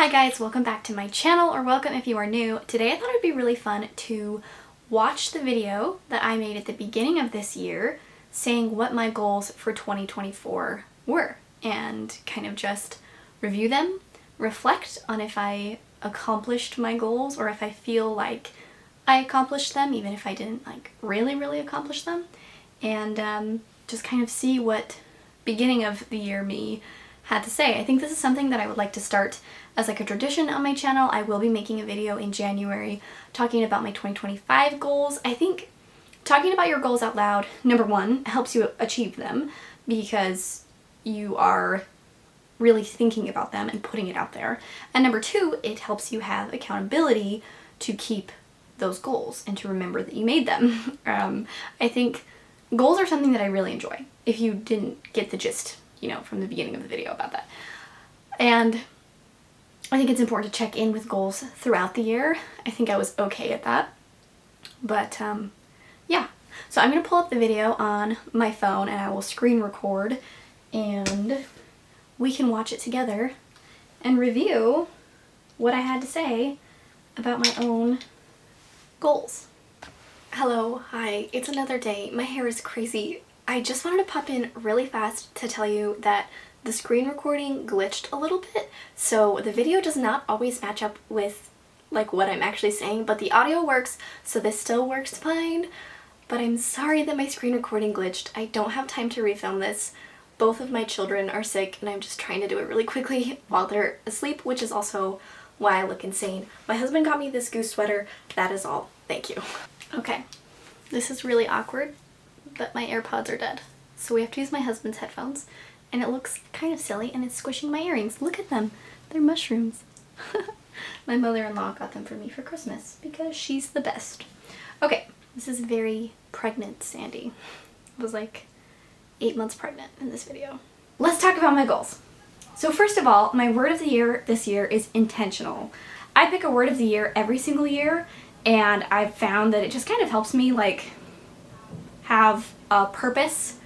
Hi guys, welcome back to my channel, or welcome if you are new. Today I thought it would be really fun to watch the video that I made at the beginning of this year saying what my goals for 2024 were and kind of just review them, reflect on if I accomplished my goals or if I feel like I accomplished them even if I didn't really accomplish them, and just kind of see what beginning of the year me had to say. I think this is something that I would like to start as like a tradition on my channel. I will be making a video in January talking about my 2025 goals. I think talking about your goals out loud, number one, helps you achieve them because you are really thinking about them and putting it out there. And number two, it helps you have accountability to keep those goals and to remember that you made them. I think goals are something that I really enjoy, if you didn't get the gist, from the beginning of the video about that. And I think it's important to check in with goals throughout the year. I think I was okay at that. But yeah. So I'm going to pull up the video on my phone and I will screen record and we can watch it together and review what I had to say about my own goals. Hello, hi, it's another day. My hair is crazy. I just wanted to pop in really fast to tell you that the screen recording glitched a little bit, so the video does not always match up with what I'm actually saying, but the audio works, so this still works fine. But I'm sorry that my screen recording glitched. I don't have time to refilm this. Both of my children are sick and I'm just trying to do it really quickly while they're asleep, which is also why I look insane. My husband got me this goose sweater. That is all. Thank you. Okay, this is really awkward, but my AirPods are dead. So we have to use my husband's headphones, and it looks kind of silly and it's squishing my earrings. Look at them. They're mushrooms. My mother-in-law got them for me for Christmas because she's the best. Okay, this is very pregnant Sandy. I was like 8 months pregnant in this video. Let's talk about my goals. So first of all, my word of the year this year is intentional. I pick a word of the year every single year, and I've found that it just kind of helps me have a purpose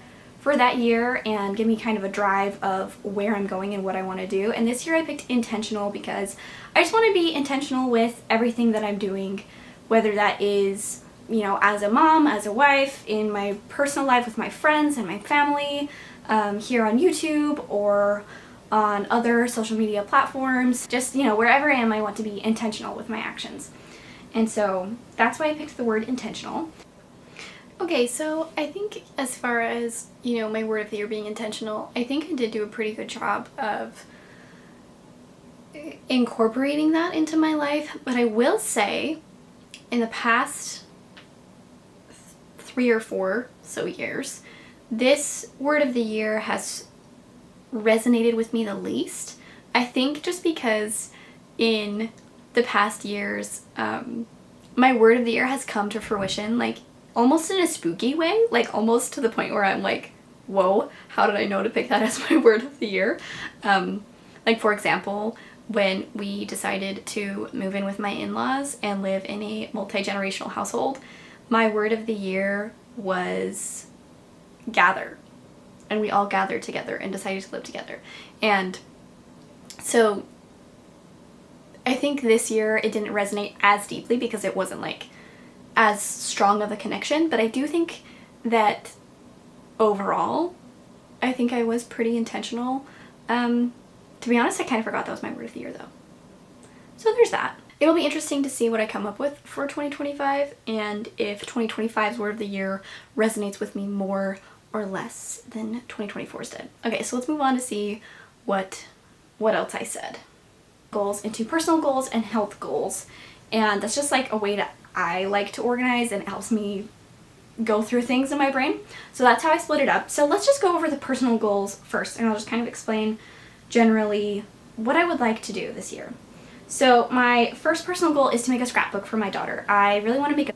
for that year and give me kind of a drive of where I'm going and what I want to do. And this year I picked intentional because I just want to be intentional with everything that I'm doing, whether that is, as a mom, as a wife, in my personal life with my friends and my family, here on YouTube or on other social media platforms. Just, wherever I am, I want to be intentional with my actions. And so that's why I picked the word intentional. Okay, so I think as far as, my word of the year being intentional, I think I did do a pretty good job of incorporating that into my life. But I will say, in the past 3 or 4 years, this word of the year has resonated with me the least. I think just because in the past years, my word of the year has come to fruition, almost in a spooky way, almost to the point where I'm like, whoa, how did I know to pick that as my word of the year? For example, when we decided to move in with my in-laws and live in a multi-generational household, my word of the year was gather. And we all gathered together and decided to live together. And so I think this year it didn't resonate as deeply because it wasn't as strong of a connection, but I do think that overall, I think I was pretty intentional. To be honest, I kind of forgot that was my word of the year though. So there's that. It'll be interesting to see what I come up with for 2025 and if 2025's word of the year resonates with me more or less than 2024's did. Okay, so let's move on to see what else I said. Goals into personal goals and health goals, and that's just a way that I like to organize, and it helps me go through things in my brain. So that's how I split it up. So let's just go over the personal goals first, and I'll just kind of explain generally what I would like to do this year. So my first personal goal is to make a scrapbook for my daughter. I really want to make a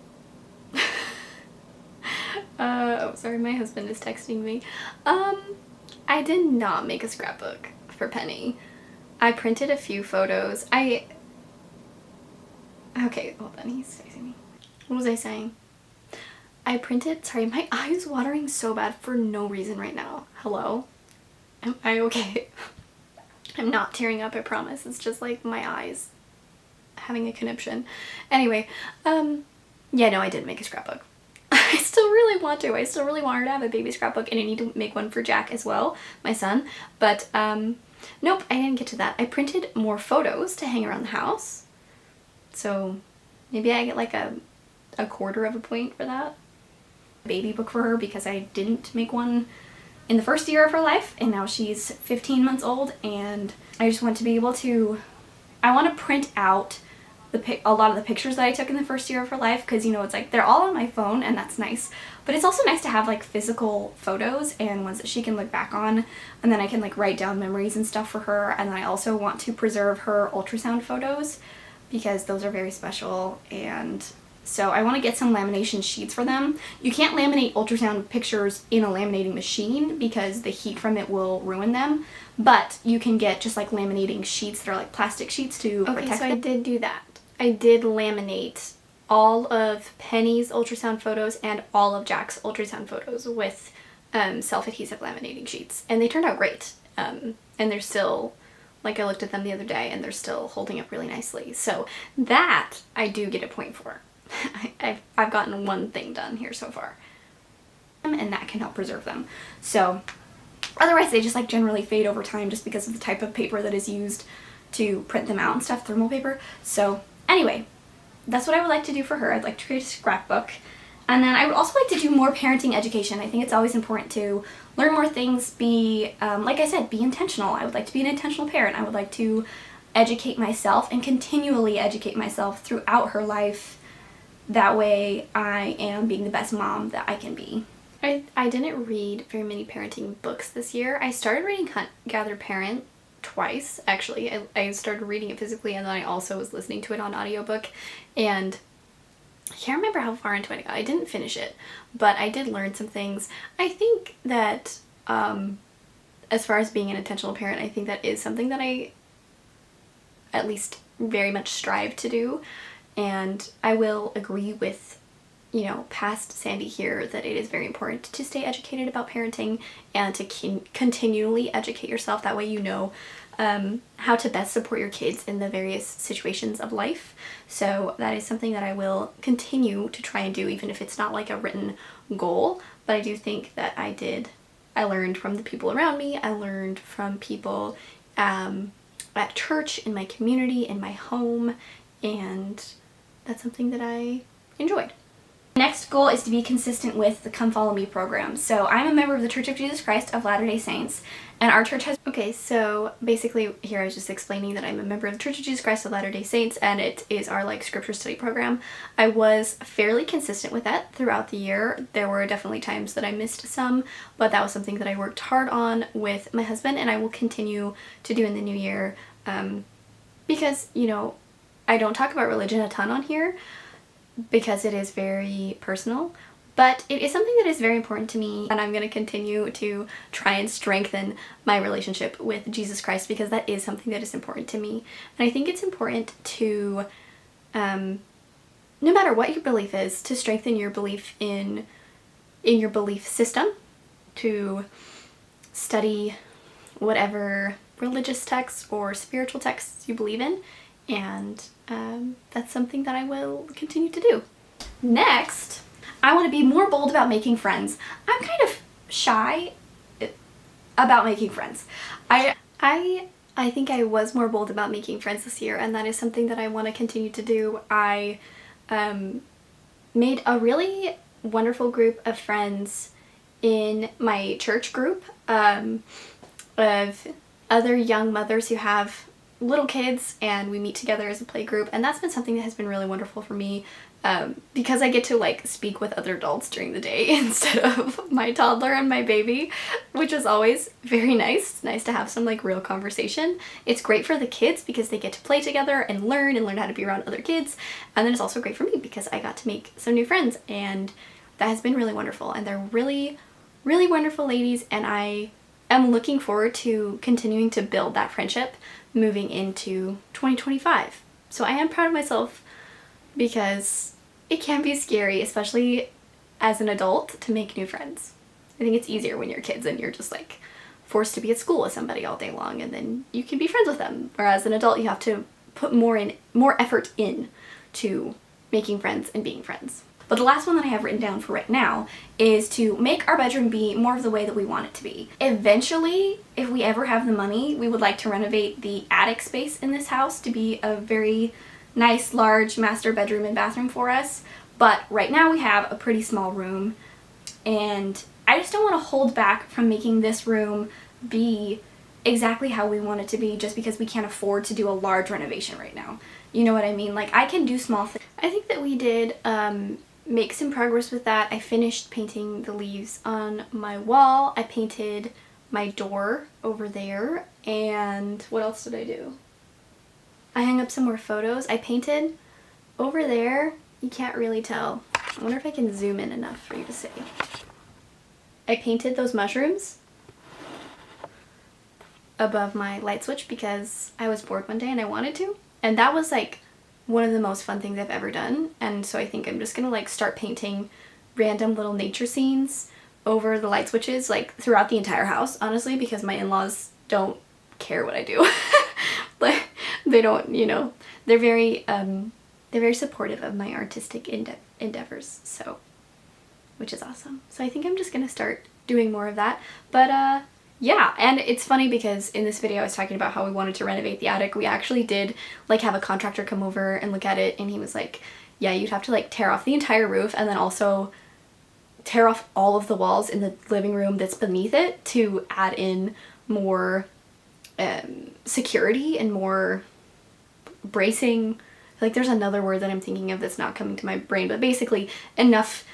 oh, sorry, my husband is texting me. I did not make a scrapbook for Penny. I printed a few photos. Okay, hold on, he's texting me. What was I saying? Sorry, my eye is watering so bad for no reason right now. Hello? Am I okay? I'm not tearing up, I promise. It's just like my eyes having a conniption. Anyway, yeah, no, I didn't make a scrapbook. I still really want to. I still really want her to have a baby scrapbook, and I need to make one for Jack as well, my son. But nope, I didn't get to that. I printed more photos to hang around the house. So maybe I get like a quarter of a point for that. Baby book for her, because I didn't make one in the first year of her life, and now she's 15 months old, and I just want to be able to, I want to print out a lot of the pictures that I took in the first year of her life, because, you know, it's like they're all on my phone, and that's nice, but it's also nice to have like physical photos and ones that she can look back on, and then I can like write down memories and stuff for her. And then I also want to preserve her ultrasound photos, because those are very special, and so I want to get some lamination sheets for them. You can't laminate ultrasound pictures in a laminating machine because the heat from it will ruin them, but you can get just like laminating sheets that are like plastic sheets to protect them. Okay, so I did do that. I did laminate all of Penny's ultrasound photos and all of Jack's ultrasound photos with self-adhesive laminating sheets, and they turned out great. And they're still, like, I looked at them the other day and they're still holding up really nicely. So that I do get a point for. I've gotten one thing done here so far, and that can help preserve them. So otherwise they just like generally fade over time just because of the type of paper that is used to print them out and stuff, thermal paper. So anyway, that's what I would like to do for her. I'd like to create a scrapbook, and then I would also like to do more parenting education. I think it's always important to learn more things, be like I said, be intentional. I would like to be an intentional parent. I would like to educate myself and continually educate myself throughout her life. That way I am being the best mom that I can be. I didn't read very many parenting books this year. I started reading Hunt, Gather, Parent twice, actually. I started reading it physically, and then I also was listening to it on audiobook, and I can't remember how far into it I got. I didn't finish it, but I did learn some things. I think that as far as being an intentional parent, I think that is something that I at least very much strive to do. And I will agree with, you know, past Sandy here that it is very important to stay educated about parenting and to continually educate yourself. That way you know how to best support your kids in the various situations of life. So that is something that I will continue to try and do, even if it's not like a written goal. But I do think that I learned from the people around me. I learned from people at church, in my community, in my home, and that's something that I enjoyed. Next goal is to be consistent with the Come Follow Me program. So I'm a member of the Church of Jesus Christ of Latter-day Saints, and our church has... Okay, so basically here I was just explaining that I'm a member of the Church of Jesus Christ of Latter-day Saints, and it is our like scripture study program. I was fairly consistent with that throughout the year. There were definitely times that I missed some, but that was something that I worked hard on with my husband, and I will continue to do in the new year, because, you know, I don't talk about religion a ton on here because it is very personal, but it is something that is very important to me, and I'm going to continue to try and strengthen my relationship with Jesus Christ because that is something that is important to me. And I think it's important to, no matter what your belief is, to strengthen your belief in your belief system, to study whatever religious texts or spiritual texts you believe in, and that's something that I will continue to do. Next, I want to be more bold about making friends. I'm kind of shy about making friends. I think I was more bold about making friends this year, and that is something that I want to continue to do. I made a really wonderful group of friends in my church group of other young mothers who have little kids, and we meet together as a play group, and that's been something that has been really wonderful for me because I get to like speak with other adults during the day instead of my toddler and my baby, which is always very nice. It's nice to have some like real conversation. It's great for the kids because they get to play together and learn how to be around other kids, and then it's also great for me because I got to make some new friends, and that has been really wonderful, and they're really, really wonderful ladies, and I am looking forward to continuing to build that friendship moving into 2025. So I am proud of myself because it can be scary, especially as an adult, to make new friends. I think it's easier when you're kids and you're just like forced to be at school with somebody all day long and then you can be friends with them. Whereas an adult, you have to put more effort in to making friends and being friends. But the last one that I have written down for right now is to make our bedroom be more of the way that we want it to be. Eventually, if we ever have the money, we would like to renovate the attic space in this house to be a very nice, large master bedroom and bathroom for us. But right now we have a pretty small room, and I just don't want to hold back from making this room be exactly how we want it to be just because we can't afford to do a large renovation right now. You know what I mean? Like, I can do small things. I think that we did make some progress with that. I finished painting the leaves on my wall. I painted my door over there. And what else did I do? I hung up some more photos. I painted over there. You can't really tell. I wonder if I can zoom in enough for you to see. I painted those mushrooms above my light switch because I was bored one day and I wanted to. And that was like one of the most fun things I've ever done. And so I think I'm just gonna like start painting random little nature scenes over the light switches like throughout the entire house, honestly, because my in-laws don't care what I do. Like, they don't, you know, they're very supportive of my artistic endeavors, so, which is awesome. So I think I'm just gonna start doing more of that. But yeah, and it's funny because in this video I was talking about how we wanted to renovate the attic. We actually did like have a contractor come over and look at it, and he was like, yeah, you'd have to like tear off the entire roof and then also tear off all of the walls in the living room that's beneath it to add in more security and more bracing. Like, there's another word that I'm thinking of that's not coming to my brain, but basically enough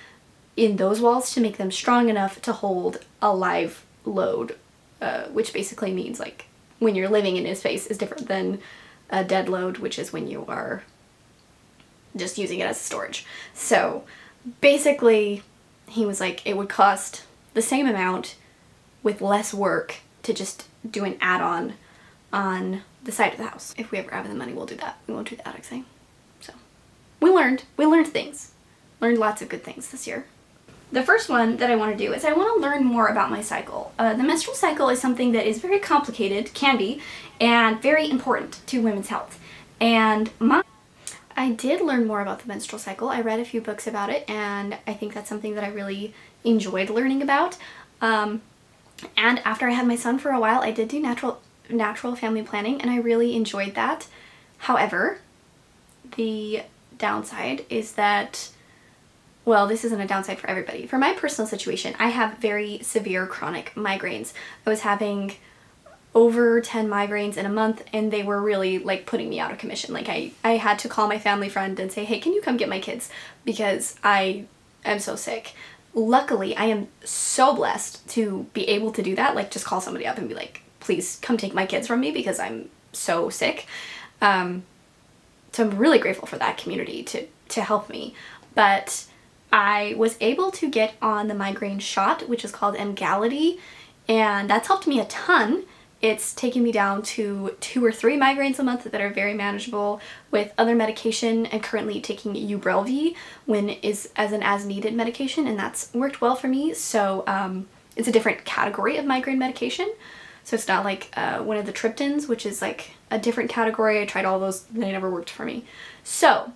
in those walls to make them strong enough to hold a live load, which basically means like when you're living in a space is different than a dead load, which is when you are just using it as storage. So basically he was like, it would cost the same amount with less work to just do an add-on on the side of the house. If we ever have the money, we'll do that. We won't do the attic thing. So we learned things. Learned lots of good things this year. The first one that I want to do is I want to learn more about my cycle. The menstrual cycle is something that is very complicated, can be, and very important to women's health. And I did learn more about the menstrual cycle. I read a few books about it, and I think that's something that I really enjoyed learning about. And after I had my son for a while, I did do natural family planning, and I really enjoyed that. However, the downside is that, well, this isn't a downside for everybody. For my personal situation, I have very severe chronic migraines. I was having over 10 migraines in a month, and they were really like putting me out of commission. Like, I had to call my family friend and say, hey, can you come get my kids? Because I am so sick. Luckily, I am so blessed to be able to do that. Like, just call somebody up and be like, please come take my kids from me because I'm so sick. So I'm really grateful for that community to help me. But I was able to get on the migraine shot, which is called Emgality, and that's helped me a ton. It's taken me down to 2 or 3 migraines a month that are very manageable with other medication, and currently taking Ubrelvy as an as-needed medication, and that's worked well for me. So it's a different category of migraine medication. So it's not like one of the triptans, which is like a different category. I tried all those, they never worked for me. So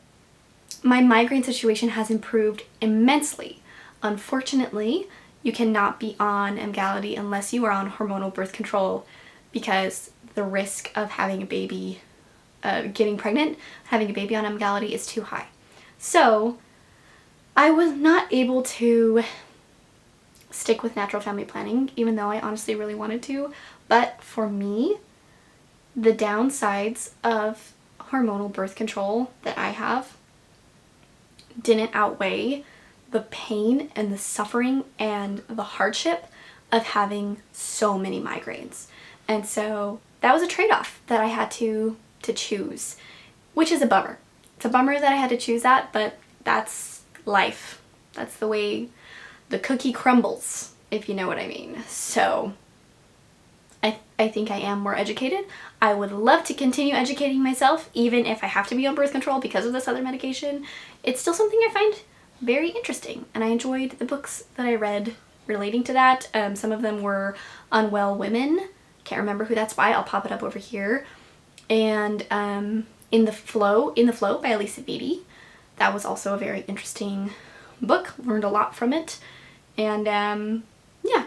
my migraine situation has improved immensely. Unfortunately, you cannot be on Emgality unless you are on hormonal birth control, because the risk of having a baby, getting pregnant, having a baby on Emgality is too high. So I was not able to stick with natural family planning, even though I honestly really wanted to. But for me, the downsides of hormonal birth control that I have didn't outweigh the pain and the suffering and the hardship of having so many migraines. And so that was a trade-off that I had to choose, which is a bummer. It's a bummer that I had to choose that, but that's life. That's the way the cookie crumbles, if you know what I mean. So I think I am more educated. I would love to continue educating myself, even if I have to be on birth control because of this other medication. It's still something I find very interesting, and I enjoyed the books that I read relating to that. Some of them were Unwell Women. Can't remember who that's by. I'll pop it up over here. And In the Flow by Alisa Vitti. That was also a very interesting book. Learned a lot from it. And yeah,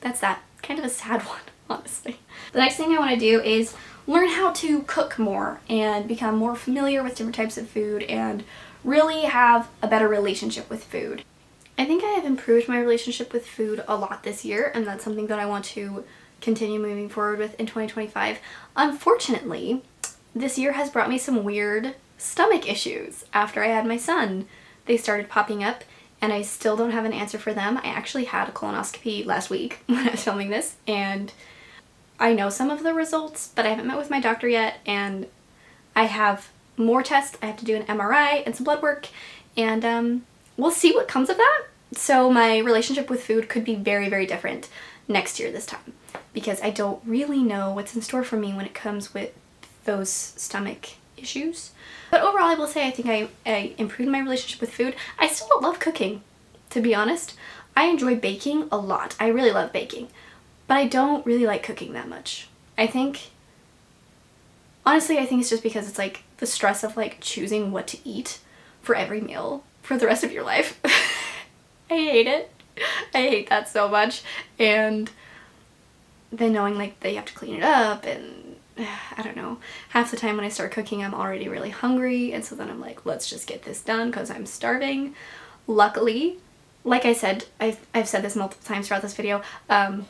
that's that. Kind of a sad one, honestly. The next thing I want to do is learn how to cook more and become more familiar with different types of food and really have a better relationship with food. I think I have improved my relationship with food a lot this year, and that's something that I want to continue moving forward with in 2025. Unfortunately, this year has brought me some weird stomach issues. After I had my son, they started popping up, and I still don't have an answer for them. I actually had a colonoscopy last week when I was filming this, and I know some of the results, but I haven't met with my doctor yet, and I have more tests. I have to do an MRI and some blood work, and we'll see what comes of that. So my relationship with food could be very, very different next year this time, because I don't really know what's in store for me when it comes with those stomach issues. But overall, I will say I think I improved my relationship with food. I still don't love cooking, to be honest. I enjoy baking a lot. I really love baking, but I don't really like cooking that much. Honestly, I think it's just because it's like the stress of like choosing what to eat for every meal for the rest of your life. I hate it. I hate that so much. And then knowing like that you have to clean it up, and I don't know, half the time when I start cooking I'm already really hungry, and so then I'm like, let's just get this done because I'm starving. Luckily, like I said, I've said this multiple times throughout this video, that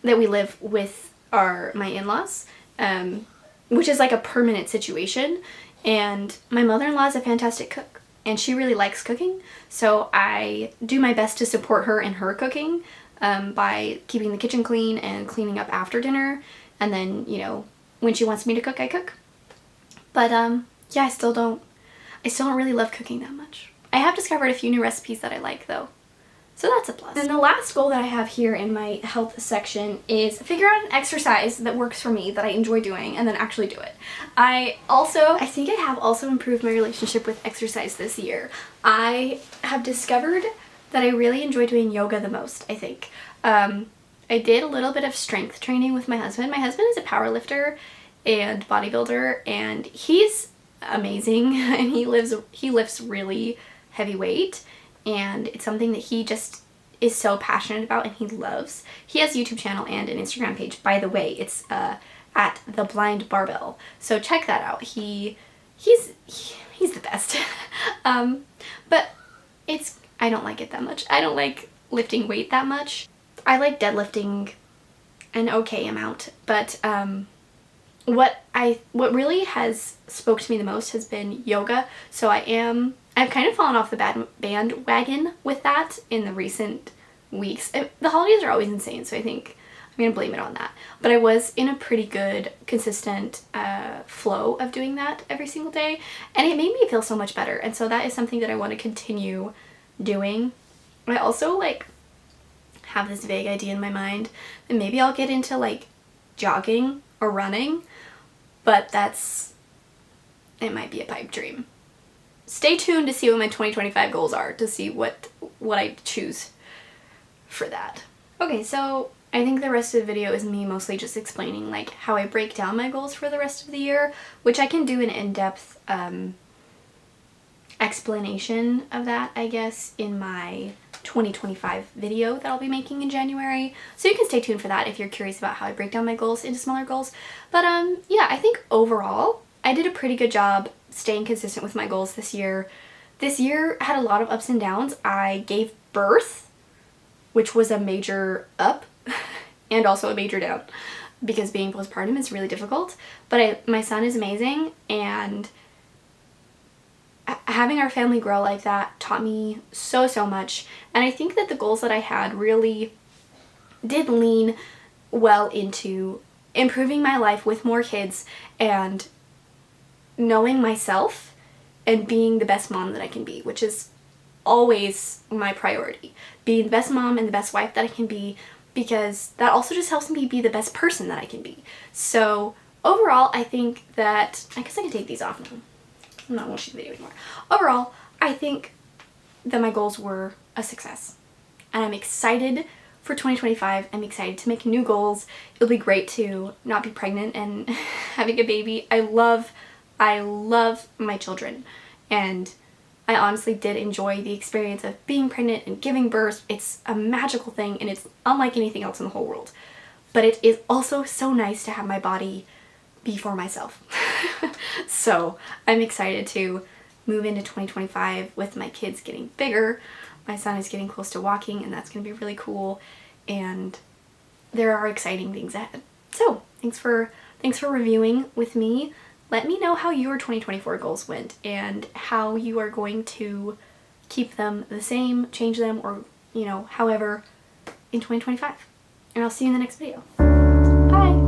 we live with my in-laws, which is like a permanent situation, and my mother-in-law is a fantastic cook and she really likes cooking, so I do my best to support her in her cooking by keeping the kitchen clean and cleaning up after dinner, and then, you know, when she wants me to cook, I cook. But yeah, I still don't really love cooking that much. I have discovered a few new recipes that I like though, so that's a plus. And the last goal that I have here in my health section is figure out an exercise that works for me, that I enjoy doing, and then actually do it. I think I have also improved my relationship with exercise this year. I have discovered that I really enjoy doing yoga the most, I think. I did a little bit of strength training with my husband. My husband is a power lifter and bodybuilder, and he's amazing, and he lifts really heavy weight, and it's something that he just is so passionate about and he loves. He has a YouTube channel and an Instagram page, by the way. It's at The Blind Barbell, so check that out. He's the best. But I don't like it that much. I don't like lifting weight that much. I like deadlifting an okay amount, but what really has spoke to me the most has been yoga. So I've kind of fallen off the bandwagon with that in the recent weeks. The holidays are always insane, so I think I'm gonna blame it on that. But I was in a pretty good, consistent flow of doing that every single day, and it made me feel so much better. And so that is something that I want to continue doing. I also have this vague idea in my mind that maybe I'll get into like jogging or running, but it might be a pipe dream. Stay tuned to see what my 2025 goals are, to see what I choose for that. Okay, so I think the rest of the video is me mostly just explaining like how I break down my goals for the rest of the year, which I can do an in-depth explanation of that, I guess, in my 2025 video that I'll be making in January. So you can stay tuned for that if you're curious about how I break down my goals into smaller goals. But yeah, I think overall I did a pretty good job staying consistent with my goals this year. This year had a lot of ups and downs. I gave birth, which was a major up and also a major down, because being postpartum is really difficult. But my son is amazing, and having our family grow like that taught me so much. And I think that the goals that I had really did lean well into improving my life with more kids and knowing myself and being the best mom that I can be, which is always my priority. Being the best mom and the best wife that I can be, because that also just helps me be the best person that I can be. So overall, I think that, I guess I can take these off now. I'm not watching the video anymore. Overall, I think that my goals were a success, and I'm excited for 2025. I'm excited to make new goals. It'll be great to not be pregnant and having a baby. I love my children, and I honestly did enjoy the experience of being pregnant and giving birth. It's a magical thing, and it's unlike anything else in the whole world. But it is also so nice to have my body be for myself. So I'm excited to move into 2025 with my kids getting bigger. My son is getting close to walking, and that's going to be really cool. And there are exciting things ahead. So thanks for reviewing with me. Let me know how your 2024 goals went and how you are going to keep them the same, change them, or, you know, however in 2025. And I'll see you in the next video. Bye!